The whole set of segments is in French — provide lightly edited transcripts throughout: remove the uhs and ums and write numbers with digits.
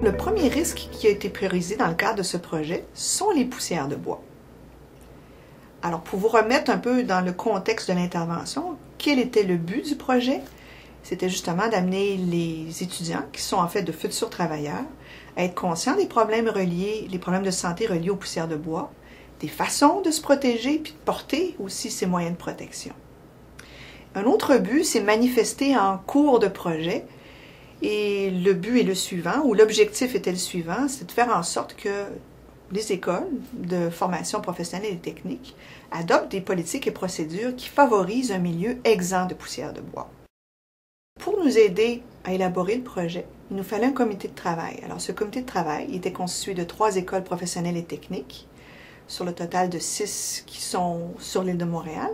Le premier risque qui a été priorisé dans le cadre de ce projet sont les poussières de bois. Alors, pour vous remettre un peu dans le contexte de l'intervention, quel était le but du projet? C'était justement d'amener les étudiants, qui sont en fait de futurs travailleurs, à être conscients des problèmes les problèmes de santé reliés aux poussières de bois, des façons de se protéger, puis de porter aussi ces moyens de protection. Un autre but, c'est manifester en cours de projet. Et le but est le suivant, ou l'objectif était le suivant, c'est de faire en sorte que les écoles de formation professionnelle et technique adoptent des politiques et procédures qui favorisent un milieu exempt de poussière de bois. Pour nous aider à élaborer le projet, il nous fallait un comité de travail. Alors, ce comité de travail était constitué de 3 écoles professionnelles et techniques, sur le total de 6 qui sont sur l'île de Montréal.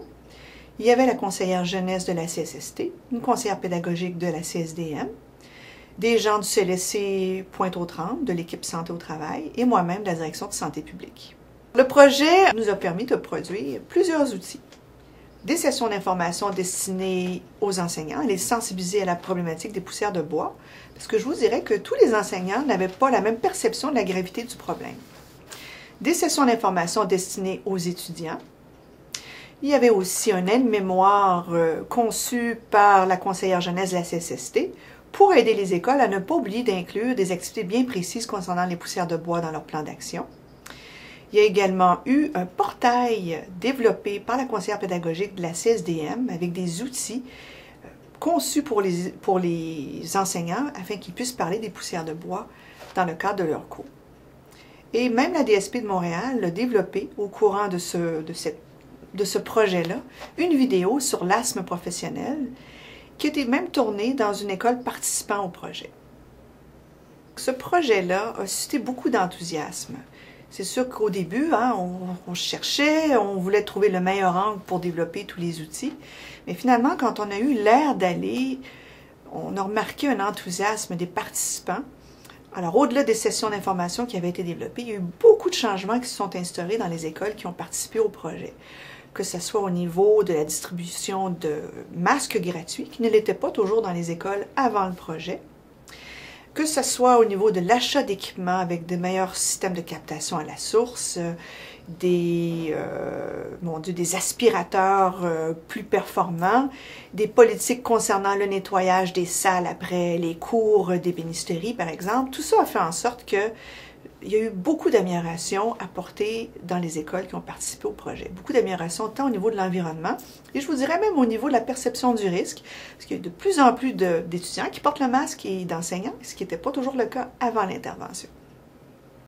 Il y avait la conseillère jeunesse de la CSST, une conseillère pédagogique de la CSDM, des gens du CLSC Pointe-aux-Trembles, de l'équipe Santé au travail, et moi-même de la direction de santé publique. Le projet nous a permis de produire plusieurs outils. Des sessions d'information destinées aux enseignants, à les sensibiliser à la problématique des poussières de bois, parce que je vous dirais que tous les enseignants n'avaient pas la même perception de la gravité du problème. Des sessions d'information destinées aux étudiants. Il y avait aussi un aide-mémoire conçu par la conseillère jeunesse de la CSST pour aider les écoles à ne pas oublier d'inclure des activités bien précises concernant les poussières de bois dans leur plan d'action. Il y a également eu un portail développé par la conseillère pédagogique de la CSDM avec des outils conçus pour les enseignants afin qu'ils puissent parler des poussières de bois dans le cadre de leurs cours. Et même la DSP de Montréal a développé au courant de ce projet-là une vidéo sur l'asthme professionnel qui a été même tournée dans une école participant au projet. Ce projet-là a suscité beaucoup d'enthousiasme. C'est sûr qu'au début, on cherchait, on voulait trouver le meilleur angle pour développer tous les outils. Mais finalement, quand on a eu l'air d'aller, on a remarqué un enthousiasme des participants. Alors, au-delà des sessions d'information qui avaient été développées, il y a eu beaucoup de changements qui se sont instaurés dans les écoles qui ont participé au projet. Que ce soit au niveau de la distribution de masques gratuits, qui ne l'étaient pas toujours dans les écoles avant le projet, que ce soit au niveau de l'achat d'équipements avec de meilleurs systèmes de captation à la source, des aspirateurs plus performants, des politiques concernant le nettoyage des salles après les cours d'ébénisterie, par exemple. Tout ça a fait en sorte qu'il y a eu beaucoup d'améliorations apportées dans les écoles qui ont participé au projet. Beaucoup d'améliorations tant au niveau de l'environnement, et je vous dirais même au niveau de la perception du risque, parce qu'il y a de plus en plus d'étudiants qui portent le masque et d'enseignants, ce qui n'était pas toujours le cas avant l'intervention.